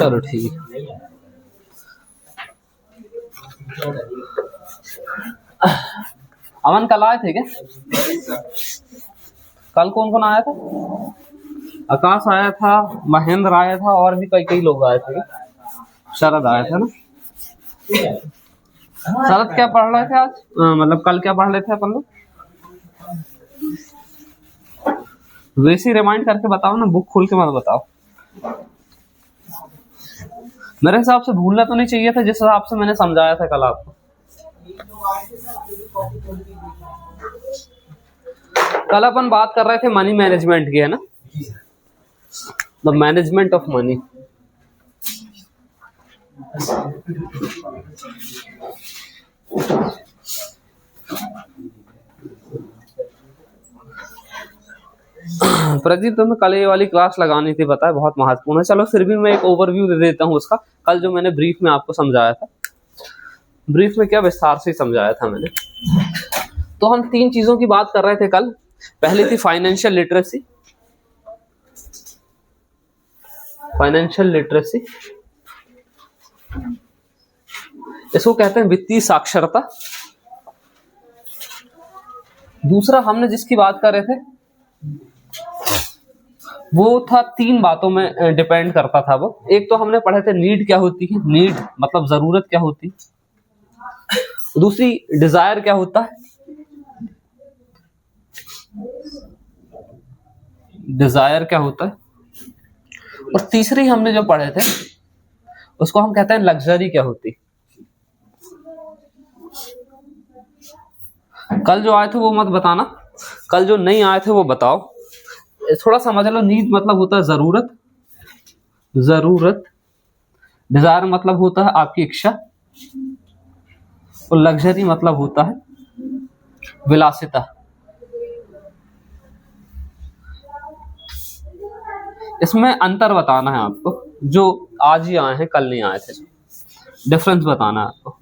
चलो ठीक है। अमन कल आए थे क्या? कल कौन कौन आया था? आकाश आया था, महेंद्र आया था, और भी कई कई लोग आए थे। शरद आया था ना? शरद क्या पढ़ रहे थे आज? मतलब कल क्या पढ़ रहे थे अपन लोग? वैसे रिमाइंड करके बताओ ना, बुक खोल के मत बताओ। मेरे हिसाब से भूलना तो नहीं चाहिए था, जिस हिसाब से मैंने समझाया था कल आपको। कल अपन बात कर रहे थे मनी मैनेजमेंट की, है ना? The management of money. Pradeep तुम्हें कल ये वाली क्लास लगानी थी, पता है बहुत महत्वपूर्ण है। चलो फिर भी मैं एक ओवरव्यू दे देता हूँ उसका। कल जो मैंने ब्रीफ में आपको समझाया था, ब्रीफ में क्या विस्तार से समझाया था मैंने। तो हम 3 चीजों की बात कर रहे थे कल। पहली थी फाइनेंशियल लिटरेसी। फाइनेंशियल लिटरेसी, इसको कहते हैं वित्तीय साक्षरता। दूसरा हमने जिसकी बात कर रहे थे वो था 3 बातों में डिपेंड करता था वो। एक तो हमने पढ़े थे नीड क्या होती है, नीड मतलब जरूरत क्या होती है। दूसरी डिजायर क्या होता है, डिजायर क्या होता है। और तीसरी हमने जो पढ़े थे उसको हम कहते हैं लग्जरी क्या होती। कल जो आए थे वो मत बताना, कल जो नहीं आए थे वो बताओ। थोड़ा समझ लो, नीड मतलब होता है जरूरत, जरूरत। डिजायर मतलब होता है आपकी इच्छा, और लग्जरी मतलब होता है विलासिता। इसमें अंतर बताना है आपको, जो आज ही आए हैं कल नहीं आए थे, डिफरेंस बताना है आपको।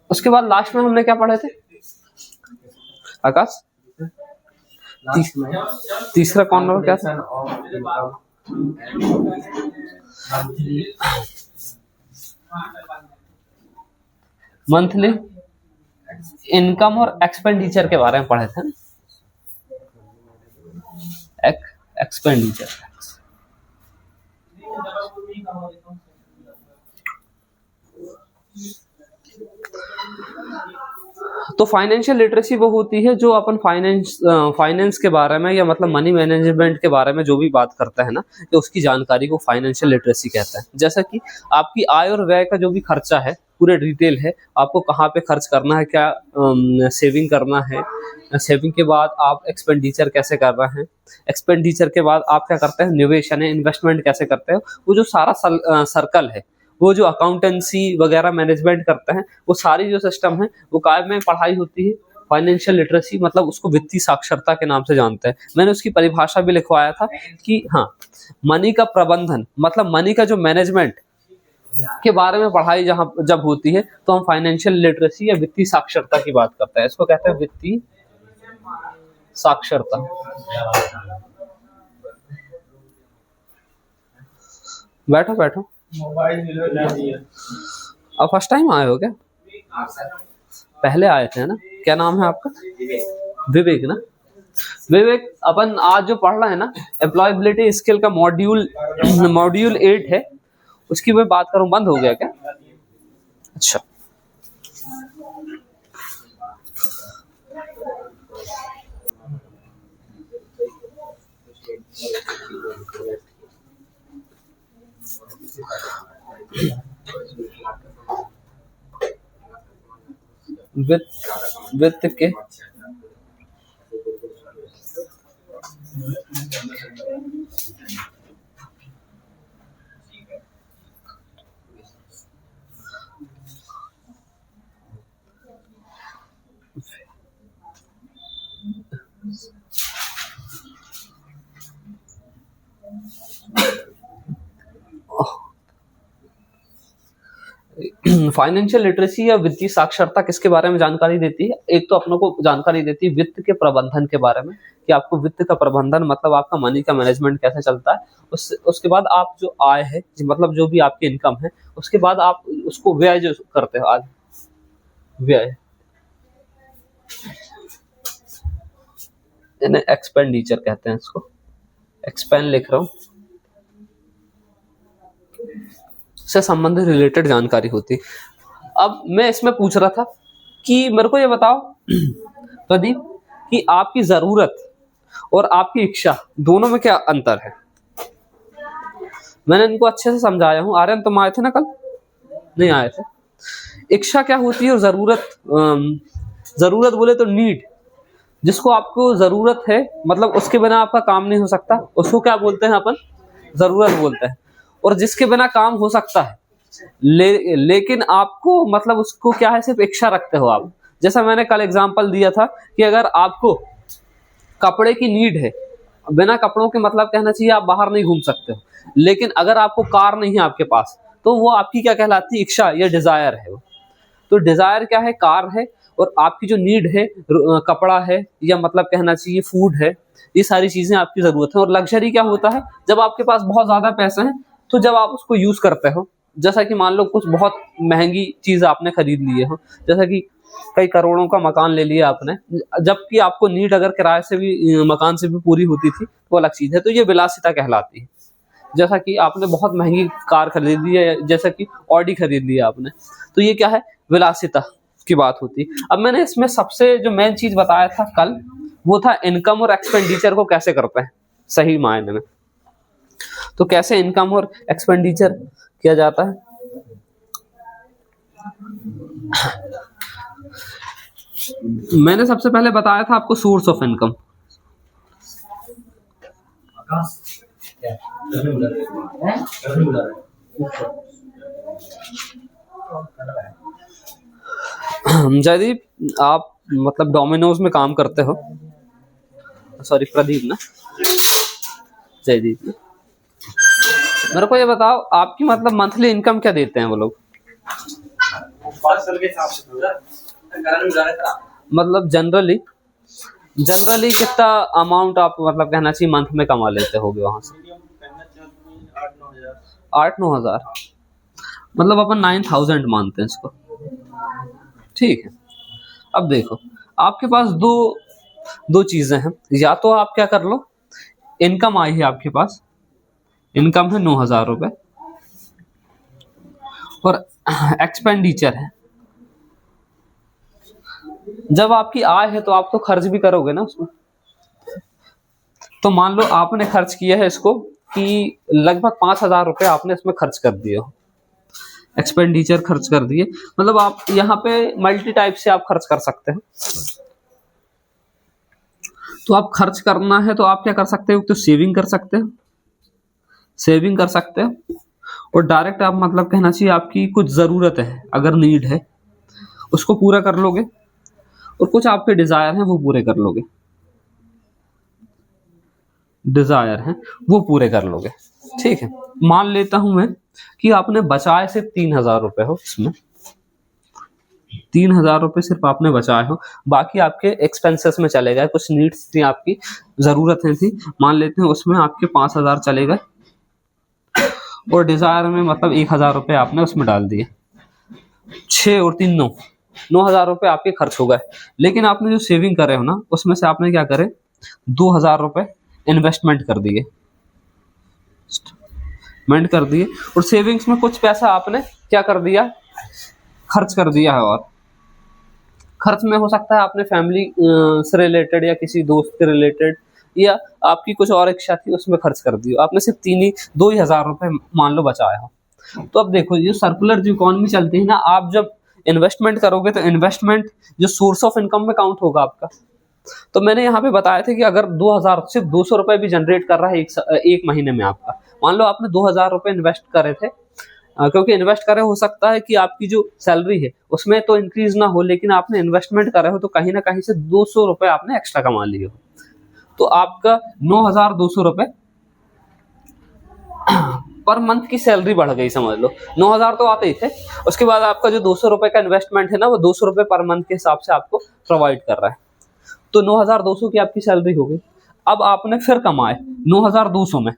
उसके बाद लास्ट में हमने क्या पढ़े थे आकाश? तीसरा कॉर्नर क्या था? मंथली इनकम और एक्सपेंडिचर के बारे में पढ़े थे ना? एक्सपेंडिचर। तो फाइनेंशियल लिटरेसी वो होती है जो अपन फाइनेंस के बारे में, या मतलब मनी मैनेजमेंट के बारे में जो भी बात करता है ना, तो उसकी जानकारी को फाइनेंशियल लिटरेसी कहता है। जैसा कि आपकी आय और व्यय का जो भी खर्चा है पूरे डिटेल है, आपको कहाँ पे खर्च करना है, क्या सेविंग करना है, सेविंग के बाद आप एक्सपेंडिचर कैसे कर रहे हैं, एक्सपेंडिचर के बाद आप क्या करते हैं, निवेश यानी इन्वेस्टमेंट कैसे करते हैं। वो जो सारा सर्कल है, वो जो अकाउंटेंसी वगैरह मैनेजमेंट करते हैं, वो सारी जो सिस्टम है वो काय में पढ़ाई होती है। फाइनेंशियल लिटरेसी मतलब उसको वित्तीय साक्षरता के नाम से जानते हैं। मैंने उसकी परिभाषा भी लिखवाया था कि हाँ, मनी का प्रबंधन मतलब मनी का जो मैनेजमेंट के बारे में पढ़ाई जब होती है तो हम फाइनेंशियल लिटरेसी या वित्तीय साक्षरता की बात करते हैं। इसको कहते हैं वित्तीय साक्षरता। बैठो बैठो। अब फर्स्ट टाइम आए हो क्या? पहले आए थे ना? क्या नाम है आपका? विवेक ना? विवेक, अपन आज जो पढ़ रहे हैं ना एम्प्लॉयबिलिटी स्किल का मॉड्यूल 8 है, उसकी मैं बात करूं। बंद हो गया क्या? अच्छा, वित्त के फाइनेंशियल लिटरेसी या वित्तीय साक्षरता किसके बारे में जानकारी देती है? एक तो अपनों को जानकारी देती है वित्त के प्रबंधन के बारे में, कि आपको वित्त का प्रबंधन मतलब आपका मनी का मैनेजमेंट कैसे चलता है। उसके बाद आप जो आय है, मतलब जो भी आपकी इनकम है, उसके बाद आप उसको व्यय जो करते हो, आज व्यय यानी एक्सपेंडिचर कहते हैं इसको, एक्सपेंड लिख रहा हूं, से संबंधित रिलेटेड जानकारी होती। अब मैं इसमें पूछ रहा था कि मेरे को ये बताओ प्रदीप कि आपकी जरूरत और आपकी इच्छा दोनों में क्या अंतर है। मैंने इनको अच्छे से समझाया हूं। आर्यन तुम आए थे ना कल? नहीं आए थे। इच्छा क्या होती है और जरूरत बोले तो नीड, जिसको आपको जरूरत है, मतलब उसके बिना आपका काम नहीं हो सकता, उसको क्या बोलते हैं अपन? जरूरत बोलते हैं। और जिसके बिना काम हो सकता है लेकिन आपको मतलब उसको क्या है, सिर्फ इच्छा रखते हो आप। जैसा मैंने कल एग्जांपल दिया था कि अगर आपको कपड़े की नीड है, बिना कपड़ों के मतलब कहना चाहिए आप बाहर नहीं घूम सकते हो, लेकिन अगर आपको कार नहीं है आपके पास, तो वो आपकी क्या कहलाती है? इच्छा या डिजायर है। तो डिजायर क्या है? कार है। और आपकी जो नीड है कपड़ा है, या मतलब कहना चाहिए फूड है, ये सारी चीजें आपकी जरूरत है। और लग्जरी क्या होता है? जब आपके पास बहुत ज्यादा पैसे हैं तो जब आप उसको यूज करते हो, जैसा कि मान लो कुछ बहुत महंगी चीज आपने खरीद ली हो, जैसा कि कई करोड़ों का मकान ले लिया आपने, जबकि आपको नीड अगर किराए से भी मकान से भी पूरी होती थी, वो अलग चीज है। तो ये विलासिता कहलाती है। जैसा कि आपने बहुत महंगी कार खरीद ली है, जैसा कि ऑडी खरीद लिया आपने, तो ये क्या है? विलासिता की बात होती। अब मैंने इसमें सबसे जो मेन चीज बताया था कल, वो था इनकम और एक्सपेंडिचर को कैसे करते हैं सही मायने में। तो कैसे इनकम और एक्सपेंडिचर किया जाता है? मैंने सबसे पहले बताया था आपको सोर्स ऑफ इनकम। जयदीप, आप मतलब डोमिनोज में काम करते हो? सॉरी प्रदीप ना, जयदीप। मेरे को ये बताओ आपकी मतलब मंथली इनकम क्या देते हैं वो लोग? मतलब जनरली कितना अमाउंट आप मतलब कहना चाहिए मंथ में कमा लेते होगे वहां से? 8-9 हजार, मतलब अपन 9000 मानते हैं इसको, ठीक है। अब देखो आपके पास दो चीजें हैं। या तो आप क्या कर लो, इनकम आई है आपके पास, इनकम है 9000 रुपए, और एक्सपेंडिचर है। जब आपकी आय है तो आप तो खर्च भी करोगे ना उसमें। तो मान लो आपने खर्च किया है इसको कि लगभग 5000 रुपए आपने इसमें खर्च कर दिए हो, एक्सपेंडिचर खर्च कर दिए। मतलब आप यहाँ पे मल्टी टाइप से आप खर्च कर सकते हो। तो आप खर्च करना है तो आप क्या कर सकते हो? तो सेविंग कर सकते हो, सेविंग कर सकते हो। और डायरेक्ट आप मतलब कहना चाहिए आपकी कुछ जरूरत है, अगर नीड है उसको पूरा कर लोगे, और कुछ आपके डिजायर हैं वो पूरे कर लोगे, डिजायर हैं वो पूरे कर लोगे, ठीक है। मान लेता हूं मैं कि आपने बचाए सिर्फ 3000 रुपए हो, इसमें 3000 रुपए सिर्फ आपने बचाए हो, बाकी आपके एक्सपेंसेस में चले गए, कुछ नीड्स थी आपकी, जरूरतें थी, मान लेते हैं उसमें आपके 5000 चले गए, और डिजायर में मतलब 1000 रुपए आपने उसमें डाल दिए, 6 और 3 9 हजार रुपए आपके खर्च हो गए। लेकिन आपने जो सेविंग करे हो ना, उसमें से आपने क्या करे, 2000 रुपए इन्वेस्टमेंट कर दिए, कर दिए, और सेविंग्स में कुछ पैसा आपने क्या कर दिया, खर्च कर दिया है। और खर्च में हो सकता है आपने फैमिली से रिलेटेड या किसी दोस्त के रिलेटेड, या आपकी कुछ और इच्छा थी उसमें खर्च कर दी, आपने सिर्फ 2,000 रुपए मान लो बचाया हो। तो अब देखो ये सर्कुलर जो इकोनॉमी चलती है ना, आप जब इन्वेस्टमेंट करोगे तो इन्वेस्टमेंट जो सोर्स ऑफ इनकम में काउंट होगा आपका। तो मैंने यहाँ पे बताया था कि अगर 2000 सिर्फ 200 रुपए भी जनरेट कर रहा है एक महीने में आपका, मान लो आपने 2000 रुपए इन्वेस्ट करे थे, क्योंकि इन्वेस्ट करे, हो सकता है कि आपकी जो सैलरी है उसमें तो इंक्रीज ना हो, लेकिन आपने इन्वेस्टमेंट करे हो तो कहीं ना कहीं से 200 रुपए आपने एक्स्ट्रा कमा लिए हो, तो आपका 9200 रुपए पर मंथ की सैलरी बढ़ गई, समझ लो 9,000 तो आते ही थे, उसके बाद आपका जो 200 रुपए का इन्वेस्टमेंट है ना, वो 200 रुपए पर मंथ के हिसाब से आपको प्रोवाइड कर रहा है, तो 9,200 की आपकी सैलरी हो गई। अब आपने फिर कमाए 9,200 में,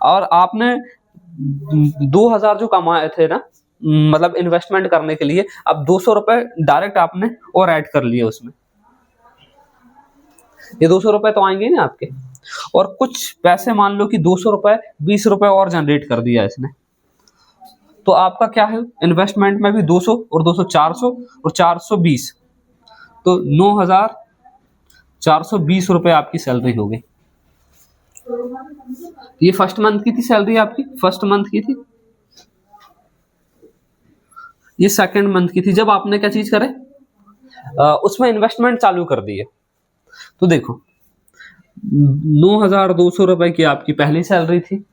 और आपने 2,000 जो कमाए थे ना, मतलब इन्वेस्टमेंट करने के लिए, अब 200 रुपए डायरेक्ट आपने और ऐड कर लिए उसमें, ये 200 रुपए तो आएंगे ना आपके, और कुछ पैसे मान लो कि 200 रुपए 20 रुपए और जनरेट कर दिया इसने, तो आपका क्या है, इन्वेस्टमेंट में भी 200 और 200 400 और 420, तो 9,420 रुपए आपकी सैलरी हो गई। ये फर्स्ट मंथ की थी सैलरी आपकी, फर्स्ट मंथ की थी, ये सेकंड मंथ की थी, जब आपने क्या चीज करे, उसमें इन्वेस्टमेंट चालू कर दी है। तो देखो 9,200 रुपए की आपकी पहली सैलरी थी,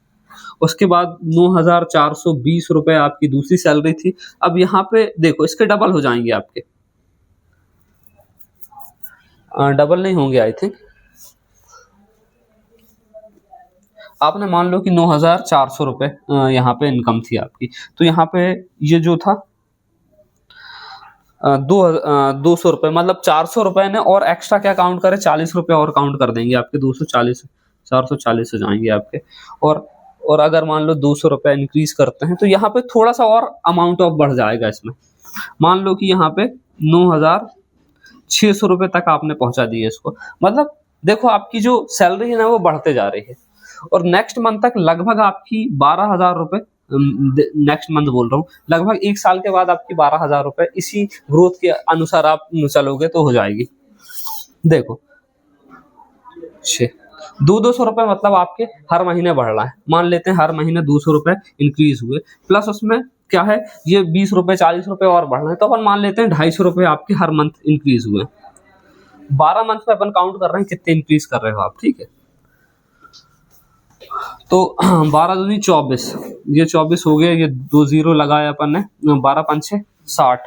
उसके बाद 9,420 रुपए आपकी दूसरी सैलरी थी। अब यहाँ पे देखो इसके डबल हो जाएंगे आपके, डबल नहीं होंगे आई थिंक, आपने मान लो कि 9,400 रुपए यहाँ पे इनकम थी आपकी, तो यहाँ पे ये जो था 200 रुपए, मतलब 400 रुपए ने और एक्स्ट्रा क्या काउंट करे, 40 रुपए और काउंट कर देंगे आपके, 240 440 हो जाएंगे आपके। और अगर मान लो 200 रुपए इंक्रीज करते हैं तो यहाँ पे थोड़ा सा और अमाउंट ऑफ बढ़ जाएगा इसमें, मान लो कि यहाँ पे 9,600 रुपए तक आपने पहुंचा दिए इसको, मतलब देखो आपकी जो सैलरी है ना वो बढ़ते जा रही है, और नेक्स्ट मंथ तक लगभग आपकी 12,000 रुपए, नेक्स्ट मंथ बोल रहा हूँ, लगभग 1 साल के बाद आपकी 12,000 रुपए इसी ग्रोथ के अनुसार आप चलोगे तो हो जाएगी। देखो 200 रुपए मतलब आपके हर महीने बढ़ रहा है, मान लेते हैं हर महीने 200 रुपए इंक्रीज हुए, प्लस उसमें क्या है, ये 20 रुपए 40 रुपए और बढ़ रहे हैं, तो अपन मान लेते हैं 250 रुपए आपके हर मंथ इंक्रीज हुए। 12 मंथ में अपन काउंट कर रहे हैं कितने इंक्रीज कर रहे हो आप, ठीक है। तो 12 दूनी 24, ये 24 हो गया, ये 2 जीरो लगाया अपन ने, 12 पंचे 60,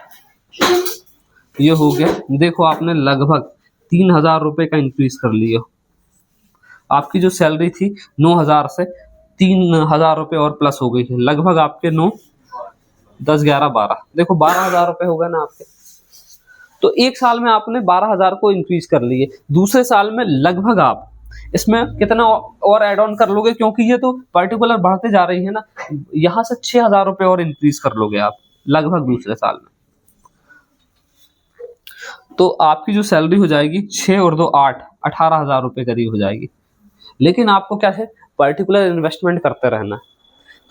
ये हो गया। देखो आपने लगभग 3,000 रुपए का इंक्रीज कर लिया, आपकी जो सैलरी थी 9,000 से 3,000 रुपए और प्लस हो गई है, लगभग आपके 9 10 11 12, देखो 12,000 रुपए हो गए ना आपके। तो 1 साल में आपने 12,000 को इंक्रीज कर लिए, दूसरे साल में लगभग आप इसमें कितना और एड ऑन कर लोगे, क्योंकि ये तो पर्टिकुलर बढ़ते जा रही है ना, यहां से 6,000 रुपए और इंक्रीज कर लोगे आप लगभग दूसरे साल में, तो आपकी जो सैलरी हो जाएगी 6 और 2 8, 18,000 रुपए करीब हो जाएगी। लेकिन आपको क्या है, पर्टिकुलर इन्वेस्टमेंट करते रहना।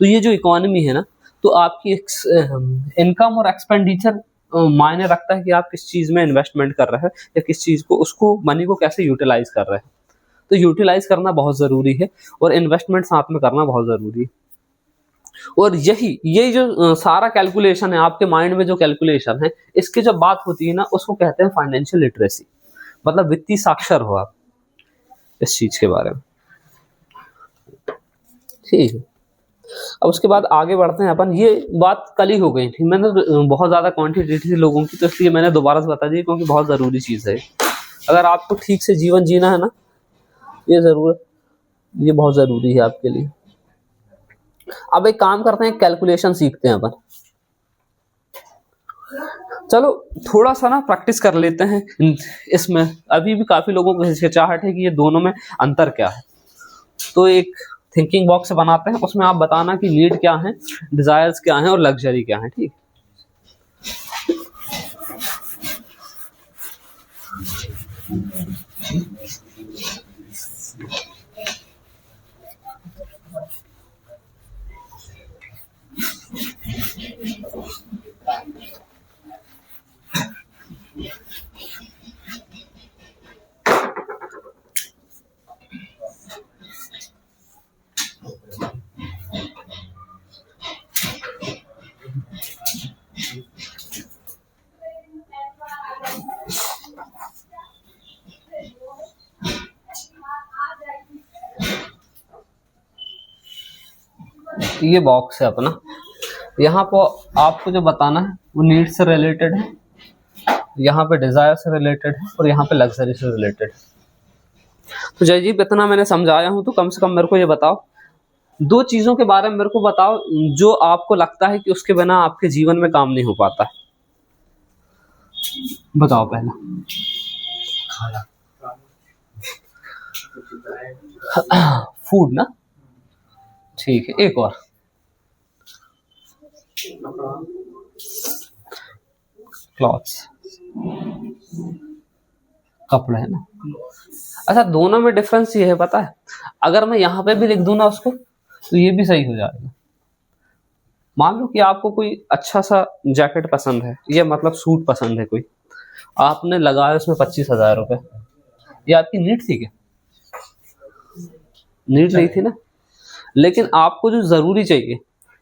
तो ये जो इकोनॉमी है ना, तो आपकी इनकम और एक्सपेंडिचर मायने रखता है कि आप किस चीज में इन्वेस्टमेंट कर रहे हैं, या किस चीज को, उसको मनी को कैसे यूटिलाइज कर रहे हैं। तो यूटिलाइज करना बहुत जरूरी है, और इन्वेस्टमेंट साथ में करना बहुत जरूरी है। और यही जो सारा कैलकुलेशन है आपके माइंड में, जो कैलकुलेशन है, इसकी जब बात होती है ना, उसको कहते हैं फाइनेंशियल लिटरेसी, मतलब वित्तीय साक्षर हो आप इस चीज के बारे में, ठीक है। अब उसके बाद आगे बढ़ते हैं अपन, ये बात कल ही हो गई थी, मैंने बहुत ज्यादा क्वांटिटी थी लोगों की, तो इसलिए मैंने दोबारा से बता दी, क्योंकि बहुत जरूरी चीज है। अगर आपको ठीक से जीवन जीना है ना, ये बहुत जरूरी है आपके लिए। अब एक काम करते हैं, कैलकुलेशन सीखते हैं अपन, चलो थोड़ा सा ना प्रैक्टिस कर लेते हैं इसमें। अभी भी काफी लोगों को हिचकिचाहट है कि ये दोनों में अंतर क्या है, तो एक थिंकिंग बॉक्स बनाते हैं, उसमें आप बताना कि नीड क्या है, डिजायर्स क्या है, और लग्जरी क्या है, ठीक। ये बॉक्स है अपना, यहाँ पर आपको जो बताना है वो नीड से रिलेटेड है, यहाँ पे डिजायर से रिलेटेड है, और यहाँ पे लग्जरी से रिलेटेड है। तो जयजीत, इतना मैंने समझाया हूं, तो कम से कम मेरे को ये बताओ दो चीजों के बारे में मेरे को बताओ जो आपको लगता है कि उसके बिना आपके जीवन में काम नहीं हो पाता है। बताओ पहला। फूड ना, ठीक है, एक और। क्लॉथ्स, कपड़े है ना। अच्छा, दोनों में डिफरेंस ये है पता है, अगर मैं यहाँ पे भी लिख दूं ना उसको तो ये भी सही हो जाएगा। मान लो कि आपको कोई अच्छा सा जैकेट पसंद है, या मतलब सूट पसंद है कोई, आपने लगाया उसमें 25,000 रुपए, ये आपकी नीड थी क्या? नीड नहीं थी ना। लेकिन आपको जो जरूरी चाहिए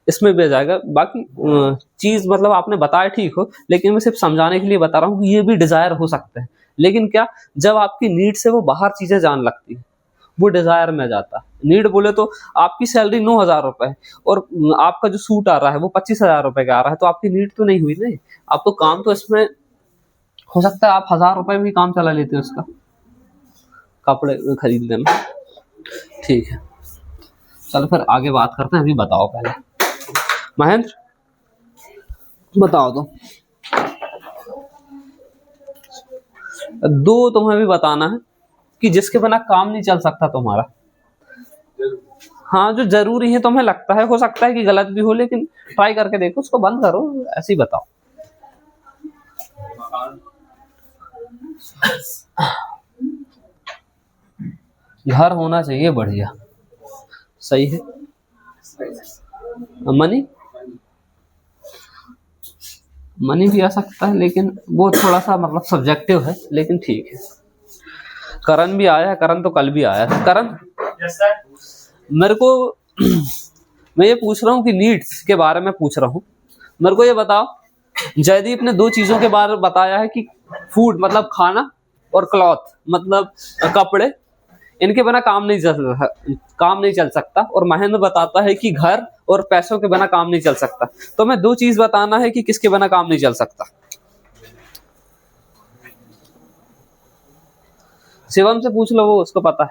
इसमें भी आ जाएगा। बाकी चीज मतलब आपने बताया ठीक हो, लेकिन मैं सिर्फ समझाने के लिए बता रहा हूँ कि ये भी डिजायर हो सकते हैं। लेकिन क्या, जब आपकी नीड से वो बाहर चीजें जान लगती है, वो डिजायर में जाता है। नीड बोले तो आपकी सैलरी 9,000 रुपए है और आपका जो सूट आ रहा है वो 25,000 रुपए का आ रहा है, तो आपकी नीड तो नहीं हुई ना। आप तो काम तो इसमें हो सकता है आप 1,000 रुपए में भी काम चला लेते हो उसका, कपड़े खरीदने में। ठीक है, चलो फिर आगे बात करते हैं। अभी बताओ पहले महेंद्र, बताओ तो दो तुम्हें भी बताना है कि जिसके बिना काम नहीं चल सकता तुम्हारा। हाँ, जो जरूरी है तुम्हें लगता है, हो सकता है कि गलत भी हो, लेकिन ट्राई करके देखो, उसको बंद करो, ऐसे ही बताओ। घर होना चाहिए बढ़िया, सही है। मनी, मनी भी आ सकता है, लेकिन वो थोड़ा सा मतलब सब्जेक्टिव है, लेकिन ठीक है। करण भी आया है, करण तो कल भी आया है। करण, मेरे को मैं ये पूछ रहा हूँ कि नीड्स के बारे में पूछ रहा हूँ। मेरे को ये बताओ, जयदीप ने दो चीजों के बारे में बताया है कि फूड मतलब खाना और क्लॉथ मतलब कपड़े, इनके बिना काम नहीं चल सकता। और महेंद्र बताता है कि घर और पैसों के बिना काम नहीं चल सकता। तो मैं दो चीज बताना है कि किसके बिना काम नहीं चल सकता। शिवम से पूछ लो, वो उसको पता है,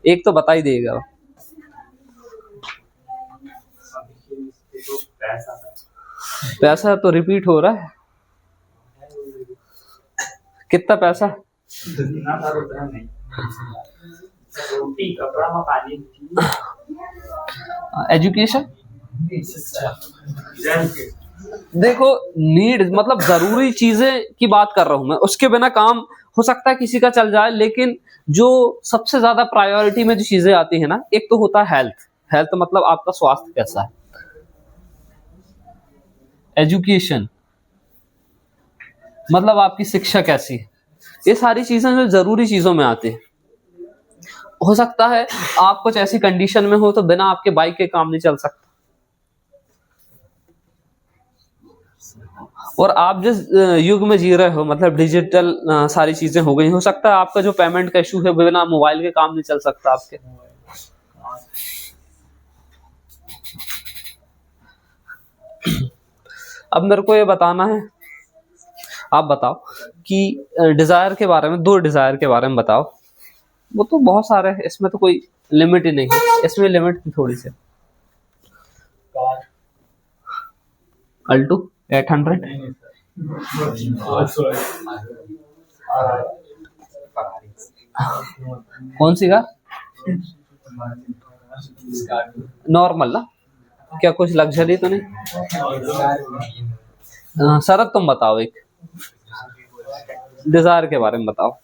एक तो बता ही देगा। पैसा तो रिपीट हो रहा है। कितना पैसा? एजुकेशन। देखो, नीड मतलब जरूरी चीजें की बात कर रहा हूं मैं, उसके बिना काम हो सकता है किसी का चल जाए, लेकिन जो सबसे ज्यादा प्रायोरिटी में जो चीजें आती है ना, एक तो होता है हेल्थ। हेल्थ मतलब आपका स्वास्थ्य कैसा है। एजुकेशन मतलब आपकी शिक्षा कैसी है। ये सारी चीजें जो जरूरी चीजों में आती है। हो सकता है आप कुछ ऐसी कंडीशन में हो तो बिना आपके बाइक के काम नहीं चल सकता, और आप जिस युग में जी रहे हो मतलब डिजिटल सारी चीजें हो गई, हो सकता है आपका जो पेमेंट का इशू है बिना मोबाइल के काम नहीं चल सकता आपके। अब मेरे को ये बताना है, आप बताओ कि डिजायर के बारे में, दो डिजायर के बारे में बताओ। वो तो बहुत सारे हैं, इसमें तो कोई लिमिट ही नहीं है, इसमें लिमिट थी थोड़ी सी। अल्टो 800, कौन सी कार? नॉर्मल ना, क्या कुछ लग्जरी तो नहीं? शरद तुम बताओ, एक डिजायर के बारे में बताओ।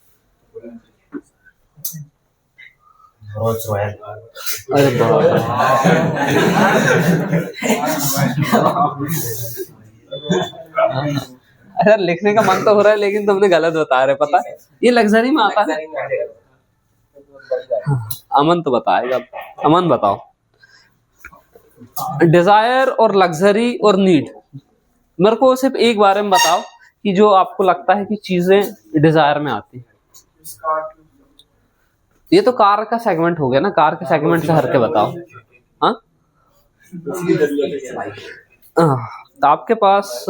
अरे अरे लिखने का मन तो हो रहा है, लेकिन तुमने गलत बता रहे, पता है ये लग्जरी में आता है। अमन तो बताएगा, अमन बताओ। डिजायर और लग्जरी और नीड, मेरे को सिर्फ एक बारे में बताओ कि जो आपको लगता है कि चीजें डिजायर में आती है। ये तो कार का सेगमेंट हो गया ना, कार के सेगमेंट से हट के बताओ। हाँ, तो आपके पास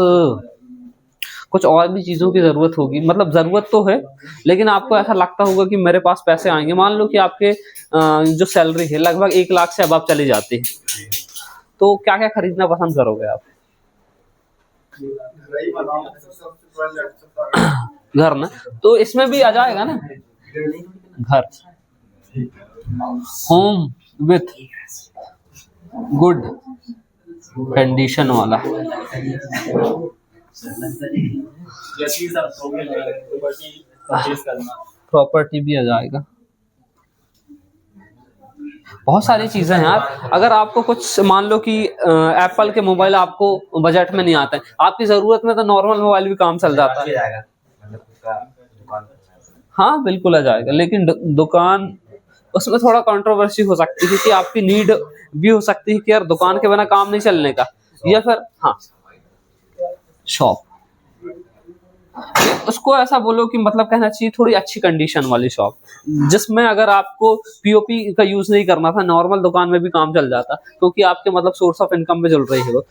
कुछ और भी चीजों की जरूरत होगी, मतलब जरूरत तो है, लेकिन आपको ऐसा लगता होगा कि मेरे पास पैसे आएंगे। मान लो कि आपके जो सैलरी है लगभग 1 लाख से अब चली जाती है, तो क्या क्या खरीदना पसंद करोगे आप? घर ना, तो इसमें भी आ जाएगा ना घर, होम विथ गुड कंडीशन वाला। प्रॉपर्टी भी आ जाएगा। बहुत सारी चीजें हैं यार। अगर आपको कुछ मान लो कि एप्पल के मोबाइल आपको बजट में नहीं आते हैं, आपकी जरूरत में तो नॉर्मल मोबाइल भी काम चल जाता है। हाँ बिल्कुल आ जाएगा, लेकिन दुकान उसमें थोड़ा कंट्रोवर्सी हो सकती है कि आपकी नीड भी हो सकती है कि यार दुकान के बिना काम नहीं चलने का, या फिर हाँ शॉप, उसको ऐसा बोलो कि मतलब कहना चाहिए थोड़ी अच्छी कंडीशन वाली शॉप, जिसमें अगर आपको पीओपी का यूज नहीं करना था, नॉर्मल दुकान में भी काम चल जाता, क्योंकि आपके मतलब सोर्स ऑफ इनकम में चल रही है वो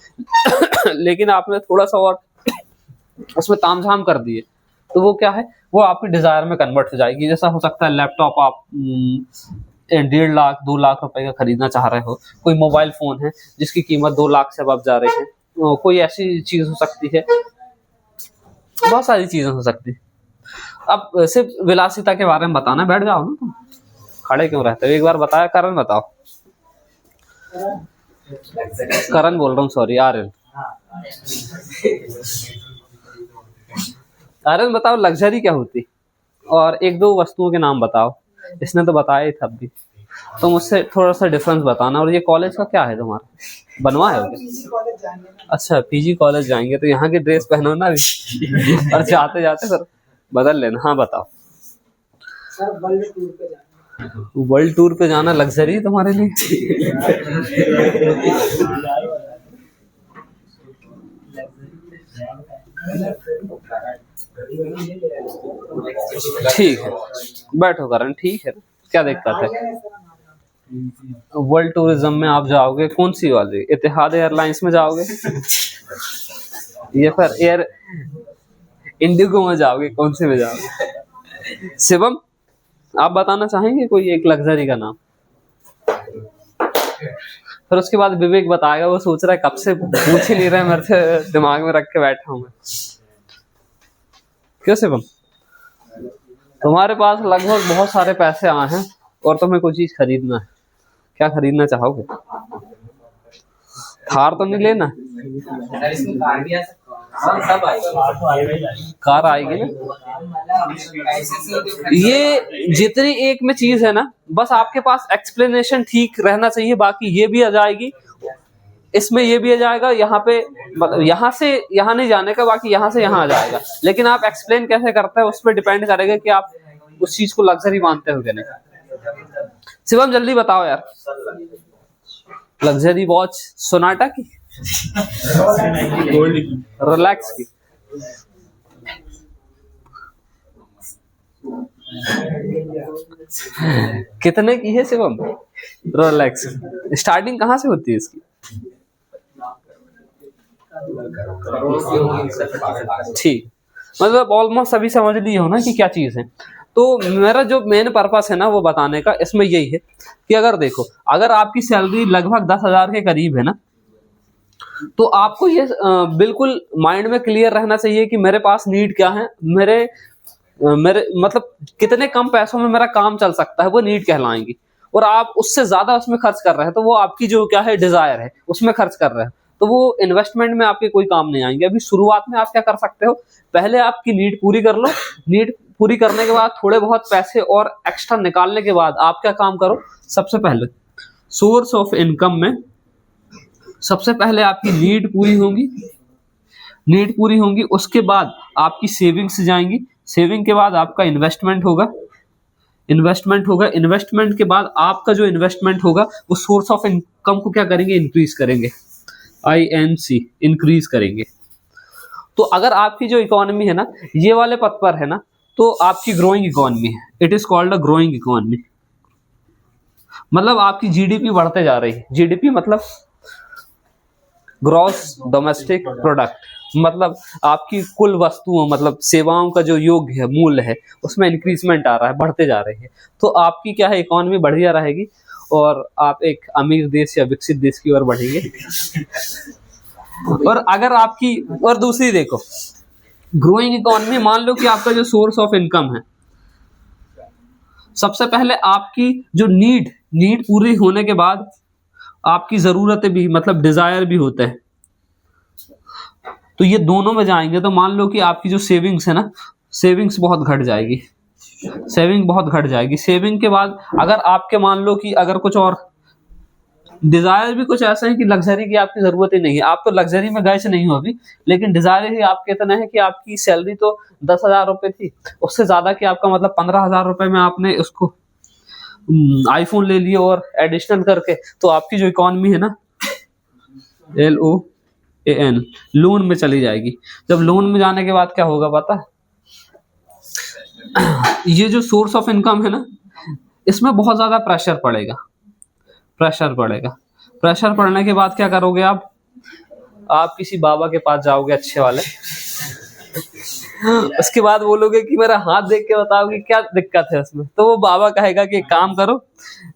लेकिन आपने थोड़ा सा और उसमें तामझाम कर दिए, तो वो क्या है, वो आपकी डिजायर में कन्वर्ट हो जाएगी। जैसा हो सकता है लैपटॉप आप 1.5 लाख 2 लाख रुपए का खरीदना चाह रहे हो, कोई मोबाइल फोन है जिसकी कीमत 2 लाख से अब जा रही है, कोई ऐसी चीज हो सकती है, बहुत सारी चीजें हो सकती है। अब सिर्फ विलासिता के बारे में बताना, बैठ जाओ ना तुम, खड़े क्यों रहते हो? एक बार बताया, करण बताओ। करण बोल रहा हूँ, सॉरी आर्यन। आर्यन बताओ लग्जरी क्या होती, और एक दो वस्तुओं के नाम बताओ। इसने तो बताया ही था अभी, तो मुझसे थोड़ा सा डिफरेंस बताना। और ये कॉलेज का क्या है तुम्हारा, बनवा है? अच्छा पीजी कॉलेज जाएंगे, तो यहाँ की ड्रेस पहनो ना भी और जाते जाते फिर बदल लेना। हाँ बताओ। वर्ल्ड टूर पे जाना लग्जरी तुम्हारे लिए? ठीक है बैठो करण, ठीक है, क्या दिक्कत है? वर्ल्ड टूरिज्म में आप जाओगे कौन सी वाली, इतिहाद एयरलाइंस में जाओगे या फिर एयर इंडिगो में जाओगे, कौन से में जाओगे? शिवम आप बताना चाहेंगे कोई एक लग्जरी का नाम? फिर उसके बाद विवेक बताएगा, वो सोच रहा है कब से पूछ ही नहीं रहा है मेरे से, दिमाग में रख के बैठा हूं मैं। क्यों शिवम, तुम्हारे पास लगभग बहुत सारे पैसे आए हैं और तुम्हें कोई चीज खरीदना है, क्या खरीदना चाहोगे? थार तो नहीं लेना? कार आएगी ना। ये जितनी एक में चीज है ना, बस आपके पास एक्सप्लेनेशन ठीक रहना चाहिए, बाकी ये भी आ जाएगी, इसमें ये भी आ जाएगा, यहाँ पे यहाँ से यहाँ नहीं जाने का, बाकी यहाँ से यहाँ आ जाएगा। लेकिन आप एक्सप्लेन कैसे करते हैं उस पर डिपेंड करेगा कि आप उस चीज को लग्जरी मानते हो क्या नहीं। शिवम जल्दी बताओ यार, लग्जरी वॉच सोनाटा की, रिलैक्स की? कितने की है शिवम रोलेक्स? स्टार्टिंग कहाँ से होती है इसकी? ठीक, मतलब ऑलमोस्ट सभी समझ लिए हो ना कि क्या चीज है। तो मेरा जो मेन पर्पस है ना वो बताने का इसमें यही है कि अगर देखो, अगर आपकी सैलरी लगभग 10,000 के करीब है ना, तो आपको ये बिल्कुल माइंड में क्लियर रहना चाहिए कि मेरे पास नीड क्या है, मेरे मतलब कितने कम पैसों में मेरा काम चल सकता है, वो नीड कहलाएंगी। और आप उससे ज्यादा उसमें खर्च कर रहे हैं तो वो आपकी जो क्या है डिजायर है उसमें खर्च कर रहे हैं, तो वो इन्वेस्टमेंट में आपके कोई काम नहीं आएंगे। अभी शुरुआत में आप क्या कर सकते हो, पहले आपकी नीड पूरी कर लो, नीड पूरी करने के बाद थोड़े बहुत पैसे और एक्स्ट्रा निकालने के बाद आप क्या काम करो, सबसे पहले सोर्स ऑफ इनकम में सबसे पहले आपकी नीड पूरी होंगी, नीड पूरी होंगी, उसके बाद आपकी सेविंग्स जाएंगी, सेविंग के बाद आपका इन्वेस्टमेंट होगा, इन्वेस्टमेंट होगा, इन्वेस्टमेंट के बाद आपका जो इन्वेस्टमेंट होगा वो सोर्स ऑफ इनकम को क्या करेंगे, इंक्रीज करेंगे, INC इंक्रीज करेंगे। तो अगर आपकी जो इकोनॉमी है ना ये वाले पथ पर है ना, तो आपकी ग्रोइंग इकोनॉमी है, it is called a growing economy. मतलब आपकी जीडीपी बढ़ते जा रही है, जीडीपी मतलब ग्रॉस डोमेस्टिक प्रोडक्ट, मतलब आपकी कुल वस्तुओं मतलब सेवाओं का जो योग है, मूल्य है, उसमें इंक्रीजमेंट आ रहा है, बढ़ते जा रही है, तो आपकी क्या है, इकोनॉमी बढ़िया रहेगी और आप एक अमीर देश या विकसित देश की ओर बढ़ेंगे। और अगर आपकी, और दूसरी देखो, ग्रोइंग इकोनॉमी, मान लो कि आपका जो सोर्स ऑफ इनकम है, सबसे पहले आपकी जो नीड पूरी होने के बाद आपकी जरूरतें भी मतलब डिजायर भी होते हैं, तो ये दोनों में जाएंगे। तो मान लो कि आपकी जो सेविंग्स है ना, सेविंग्स बहुत घट जाएगी, सेविंग के बाद अगर आपके मान लो कि अगर कुछ और डिजायर भी कुछ ऐसा है कि लग्जरी की आपकी जरूरत ही नहीं है, आप तो लग्जरी में गए से नहीं हो अभी, लेकिन डिजायर ही आपके इतना है कि आपकी सैलरी तो 10,000 रुपए थी, उससे ज्यादा कि आपका मतलब 15,000 रुपए में आपने उसको आईफोन ले लिया और एडिशनल करके, तो आपकी जो इकोनॉमी है ना, LOAN, लोन में चली जाएगी। जब लोन में जाने के बाद क्या होगा पता है, ये जो सोर्स ऑफ इनकम है ना, इसमें बहुत ज्यादा प्रेशर पड़ेगा। प्रेशर पड़ने के बाद क्या करोगे आप किसी बाबा के पास जाओगे अच्छे वाले, उसके बाद बोलोगे कि मेरा हाथ देख के बताओ कि क्या दिक्कत है उसमें, तो वो बाबा कहेगा कि एक काम करो,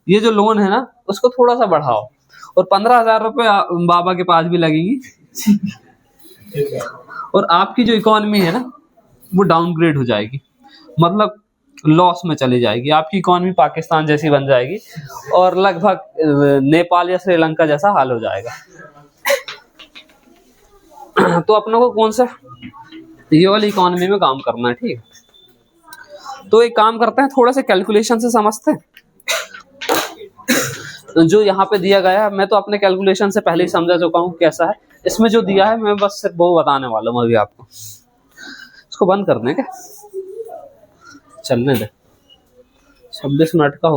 ये जो लोन है ना उसको थोड़ा सा बढ़ाओ, और 15,000 रुपए बाबा के पास भी लगेगी, और आपकी जो इकोनॉमी है ना वो डाउनग्रेड हो जाएगी, मतलब लॉस में चली जाएगी, आपकी इकोनॉमी पाकिस्तान जैसी बन जाएगी और लगभग नेपाल या श्रीलंका जैसा हाल हो जाएगा। तो अपनों को कौन सा ये वाली इकोनॉमी में काम करना है, ठीक है। तो एक काम करते हैं, थोड़ा सा कैलकुलेशन से समझते हैं। जो यहाँ पे दिया गया है, मैं तो अपने कैलकुलेशन से पहले ही समझा चुका हूँ कैसा है, इसमें जो दिया है मैं बस सिर्फ वो बताने वाला हूँ अभी आपको। इसको बंद कर दें क्या, चलने दे, 26 मिनट का